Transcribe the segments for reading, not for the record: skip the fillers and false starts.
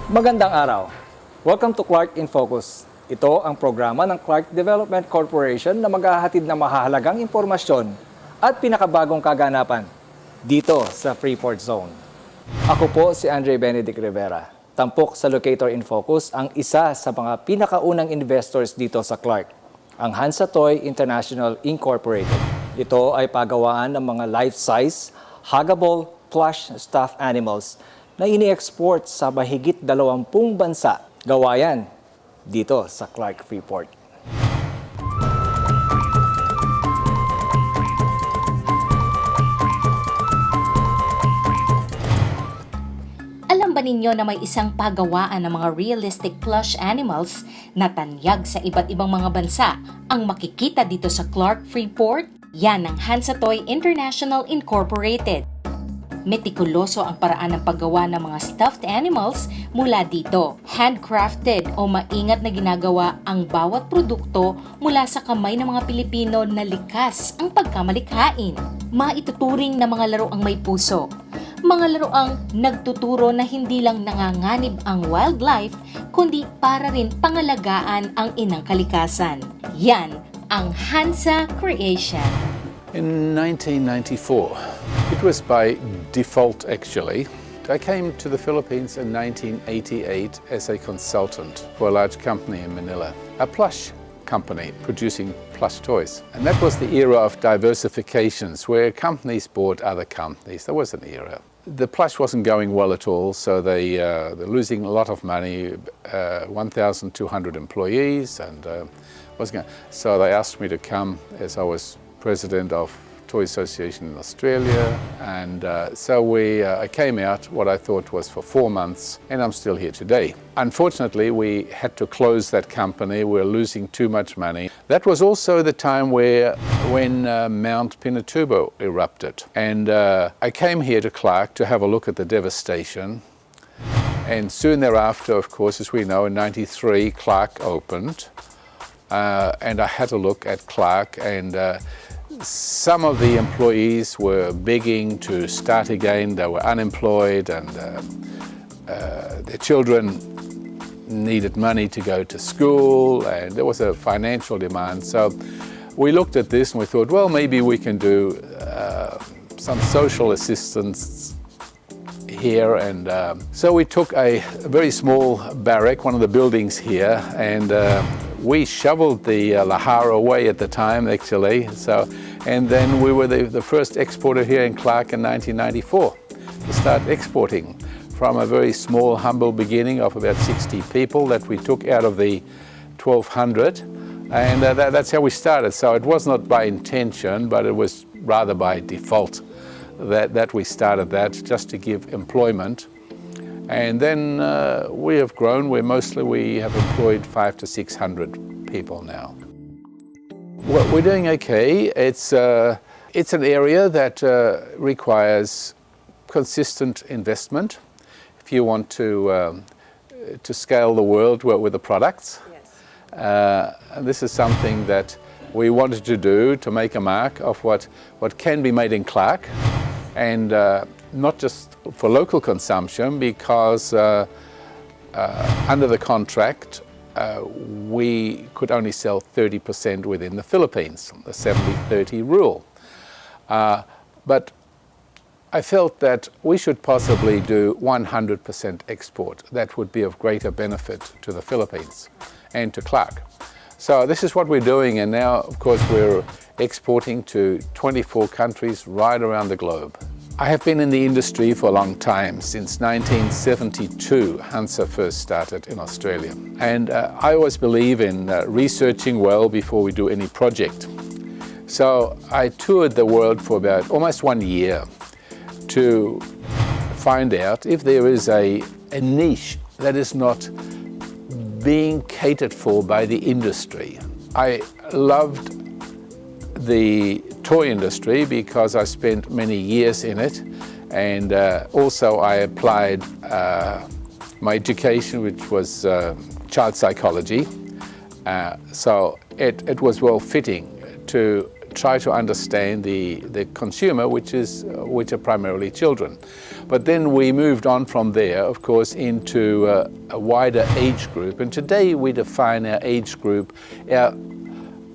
Magandang araw. Welcome to Clark in Focus. Ito ang programa ng Clark Development Corporation na maghahatid ng mahahalagang impormasyon at pinakabagong kaganapan dito sa Freeport Zone. Ako po si Andre Benedict Rivera. Tampok sa Locator in Focus ang isa sa mga pinakaunang investors dito sa Clark, ang Hansa Toy International Incorporated. Ito ay pagawaan ng mga life-size, huggable, plush stuffed animals na ini-export sa mahigit 20 bansa. Gawayan dito sa Clark Freeport. Alam ba ninyo na may isang pagawaan ng mga realistic plush animals na tanyag sa iba't ibang mga bansa ang makikita dito sa Clark Freeport? Yan ang Hansa Toy International Incorporated. Metikuloso ang paraan ng paggawa ng mga stuffed animals mula dito. Handcrafted o maingat na ginagawa ang bawat produkto mula sa kamay ng mga Pilipino na likas ang pagkamalikhain. Maituturing na mga laro ang may puso. Mga laro ang nagtuturo na hindi lang nanganganib ang wildlife, kundi para rin pangalagaan ang inang kalikasan. Yan ang Hansa Creation. In 1994, it was by default actually. I came to the Philippines in 1988 as a consultant for a large company in Manila, a plush company producing plush toys. And that was the era of diversifications where companies bought other companies. That was an era. The plush wasn't going well at all, so they're losing a lot of money, 1,200 employees, and so they asked me to come as I was president of Toy Association in Australia, and so I came out what I thought was for 4 months, and I'm still here today. Unfortunately, we had to close that company. We were losing too much money. That was also the time when Mount Pinatubo erupted, and I came here to Clark to have a look at the devastation. And soon thereafter, of course, as we know, in '93, Clark opened, and I had a look at Clark, and some of the employees were begging to start again. They were unemployed, and their children needed money to go to school, and there was a financial demand. So we looked at this and we thought, well, maybe we can do some social assistance here. And so we took a very small barrack, one of the buildings here, and we shoveled the lahar away at the time, actually. And then we were the first exporter here in Clark in 1994 to start exporting from a very small, humble beginning of about 60 people that we took out of the 1,200. And that's how we started. So it was not by intention, but it was rather by default that we started that, just to give employment. And then we have grown. We have employed 500 to 600 people now. Well, we're doing okay. It's an area that requires consistent investment if you want to scale the world with the products. Yes. And this is something that we wanted to do to make a mark of what can be made in Clark, and not just for local consumption, because under the contract we could only sell 30% within the Philippines, the 70-30 rule. But I felt that we should possibly do 100% export. That would be of greater benefit to the Philippines and to Clark. So this is what we're doing, and now, of course, we're exporting to 24 countries right around the globe. I have been in the industry for a long time. Since 1972, Hansa first started in Australia. And I always believe in researching well before we do any project. So I toured the world for about almost 1 year to find out if there is a niche that is not being catered for by the industry. I loved the toy industry because I spent many years in it, and also I applied my education, which was child psychology, so it was well fitting to try to understand the consumer, which are primarily children. But then we moved on from there, of course, into a wider age group. And today we define our age group, our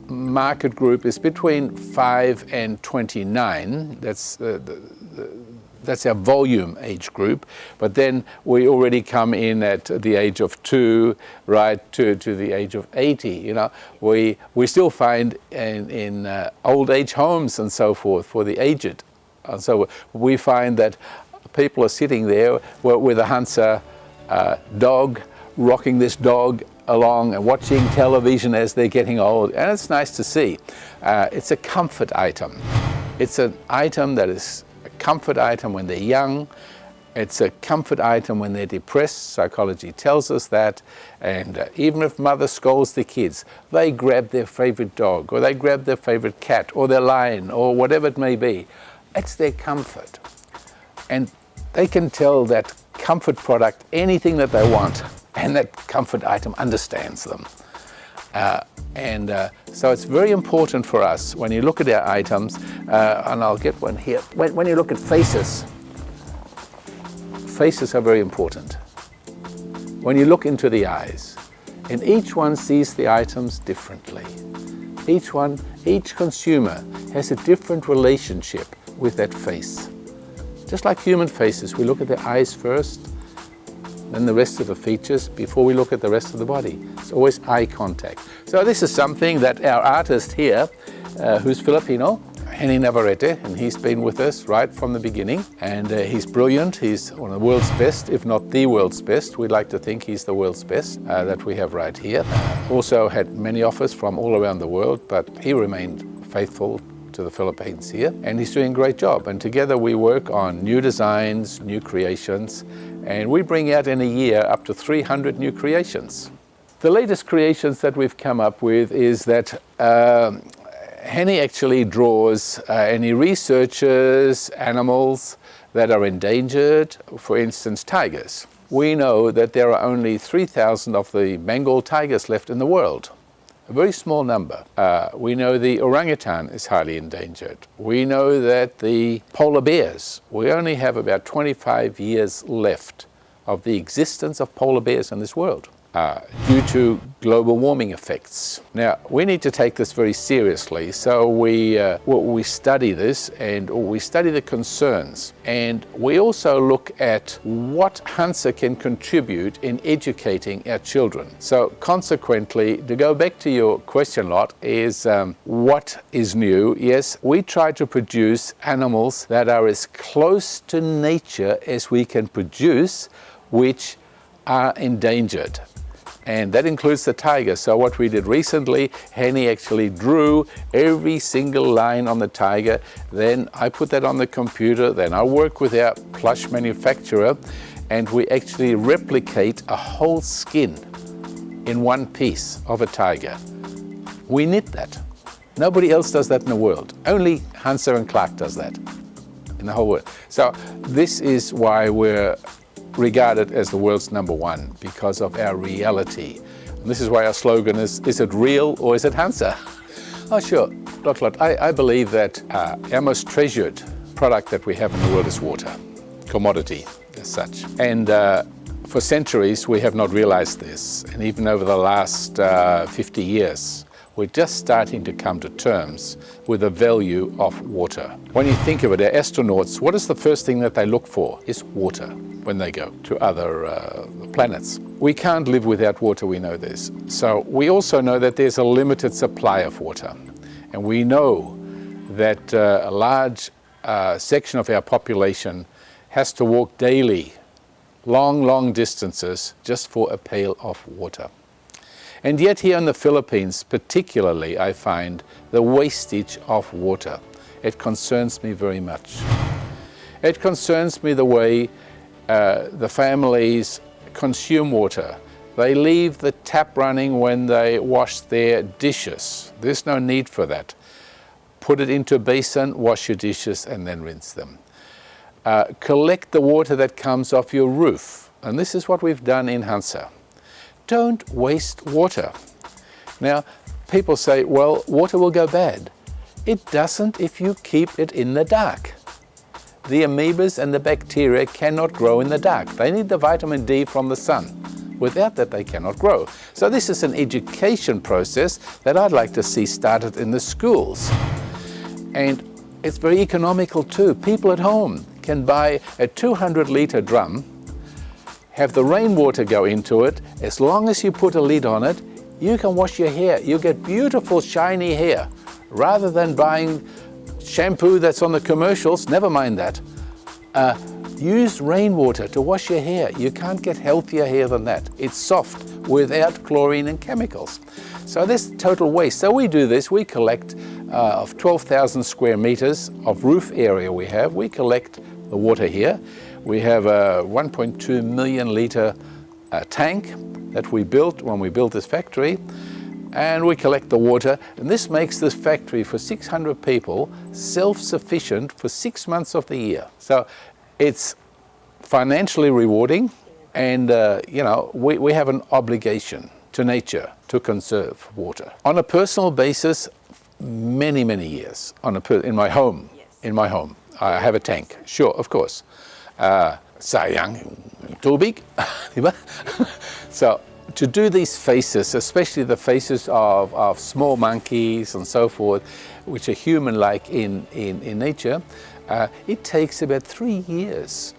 market group is between 5 and 29. That's our volume age group, but then we already come in at the age of 2, right to the age of 80. You know, we still find in old age homes and so forth for the aged, and so we find that people are sitting there with a Hansa dog, rocking this dog along and watching television as they're getting old, and it's nice to see. It's a comfort item. It's an item that is a comfort item when they're young. It's a comfort item when they're depressed. Psychology tells us that. And even if mother scolds the kids, they grab their favorite dog, or they grab their favorite cat, or their lion, or whatever it may be. It's their comfort. And they can tell that comfort product anything that they want, and that comfort item understands them. So it's very important for us when you look at our items, and I'll get one here. When you look at faces, faces are very important. When you look into the eyes, and each one sees the items differently. Each consumer has a different relationship with that face. Just like human faces, we look at the eyes first, then the rest of the features before we look at the rest of the body. It's always eye contact. So this is something that our artist here, who's Filipino, Henny Navarrete, and he's been with us right from the beginning. And he's brilliant. He's one of the world's best, if not the world's best. We'd like to think he's the world's best that we have right here. Also had many offers from all around the world, but he remained faithful to the Philippines here, and he's doing a great job. And together we work on new designs, new creations, and we bring out in a year up to 300 new creations. The latest creations that we've come up with is that Henny actually draws and he researches animals that are endangered, for instance, tigers. We know that there are only 3,000 of the Bengal tigers left in the world. A very small number. We know the orangutan is highly endangered. We know that the polar bears, we only have about 25 years left of the existence of polar bears in this world due to global warming effects. Now, we need to take this very seriously, so we study this, and we study the concerns, and we also look at what Hansa can contribute in educating our children. So consequently, to go back to your question lot, is what is new? Yes, we try to produce animals that are as close to nature as we can produce, which are endangered. And that includes the tiger. So what we did recently, Henny actually drew every single line on the tiger. Then I put that on the computer. Then I work with our plush manufacturer, and we actually replicate a whole skin in one piece of a tiger. We knit that. Nobody else does that in the world. Only Hansa and Clark does that in the whole world. So this is why we're regarded as the world's #1, because of our reality. And this is why our slogan is it real or is it Hansa? Oh sure, Dr. I believe that our most treasured product that we have in the world is water, commodity as such. And for centuries we have not realized this, and even over the last 50 years, we're just starting to come to terms with the value of water. When you think of it, our astronauts, what is the first thing that they look for? Is water when they go to other planets. We can't live without water, we know this. So we also know that there's a limited supply of water. And we know that a large section of our population has to walk daily, long distances just for a pail of water. And yet here in the Philippines, particularly, I find the wastage of water. It concerns me very much. It concerns me the way the families consume water. They leave the tap running when they wash their dishes. There's no need for that. Put it into a basin, wash your dishes, and then rinse them. Collect the water that comes off your roof. And this is what we've done in Hansa. Don't waste water. Now, people say, well, water will go bad. It doesn't if you keep it in the dark. the amoebas and the bacteria cannot grow in the dark. They need the vitamin D from the sun. Without that, they cannot grow. So this is an education process that I'd like to see started in the schools. And it's very economical too. People at home can buy a 200-litre drum, have the rainwater go into it. As long as you put a lid on it, you can wash your hair. You get beautiful, shiny hair. Rather than buying shampoo that's on the commercials, never mind that. Use rainwater to wash your hair. You can't get healthier hair than that. It's soft without chlorine and chemicals. So this total waste. So we do this. We collect of 12,000 square meters of roof area we have. We collect the water here. We have a 1.2 million litre tank that we built when we built this factory, and we collect the water, and this makes this factory for 600 people self-sufficient for 6 months of the year. So it's financially rewarding, and we have an obligation to nature to conserve water. On a personal basis, many years. In my home, I have a tank. Sure, of course. Sayang, too big. So to do these faces, especially the faces of small monkeys and so forth, which are human-like in nature, it takes about 3 years,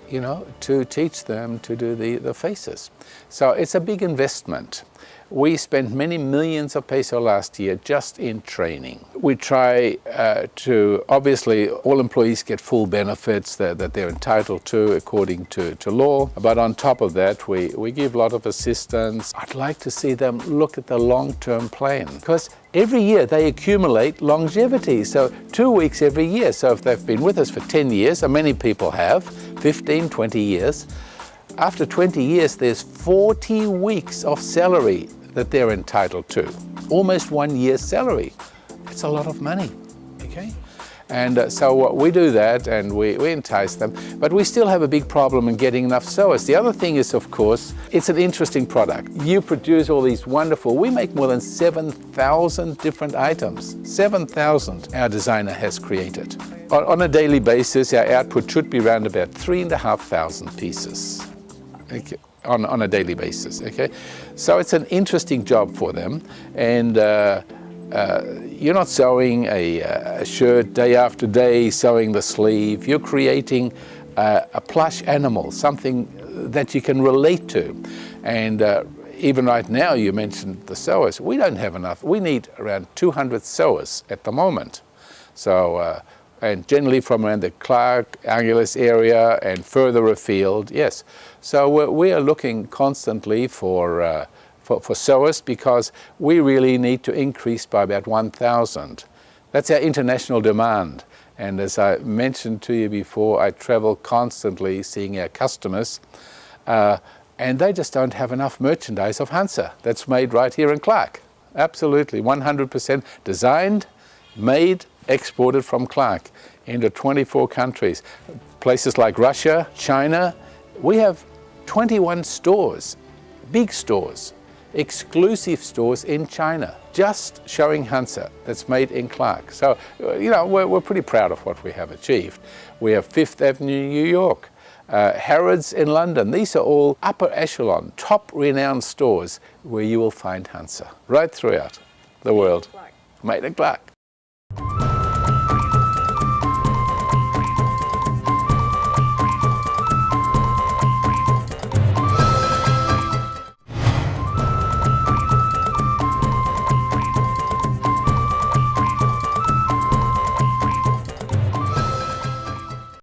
to teach them to do the faces. So it's a big investment. We spent many millions of peso last year just in training. We try to, obviously, all employees get full benefits that they're entitled to according to law. But on top of that, we give a lot of assistance. I'd like to see them look at the long-term plan, because every year they accumulate longevity. So 2 weeks every year. So if they've been with us for 10 years, and many people have, 15, 20 years, after 20 years, there's 40 weeks of salary that they're entitled to. Almost 1 year's salary. It's a lot of money, okay? And so we do that, and we entice them, but we still have a big problem in getting enough sewers. The other thing is, of course, it's an interesting product. You produce all these wonderful, we make more than 7,000 different items. 7,000 our designer has created. On a daily basis, our output should be around about 3,500 pieces. Okay. On a daily basis, okay? So it's an interesting job for them, and you're not sewing a shirt day after day, sewing the sleeve. You're creating a plush animal, something that you can relate to. And even right now, you mentioned the sewers. We don't have enough. We need around 200 sewers at the moment. So, and generally from around the Clark, Angeles area and further afield, yes. So we are looking constantly for sewers, because we really need to increase by about 1,000. That's our international demand. And as I mentioned to you before, I travel constantly seeing our customers, and they just don't have enough merchandise of Hansa that's made right here in Clark. Absolutely, 100% designed, made, exported from Clark into 24 countries. Places like Russia, China. We have 21 stores, big stores, exclusive stores in China, just showing Hansa that's made in Clark. So, we're pretty proud of what we have achieved. We have Fifth Avenue, New York, Harrods in London. These are all upper echelon, top renowned stores where you will find Hansa right throughout the world. Made in Clark.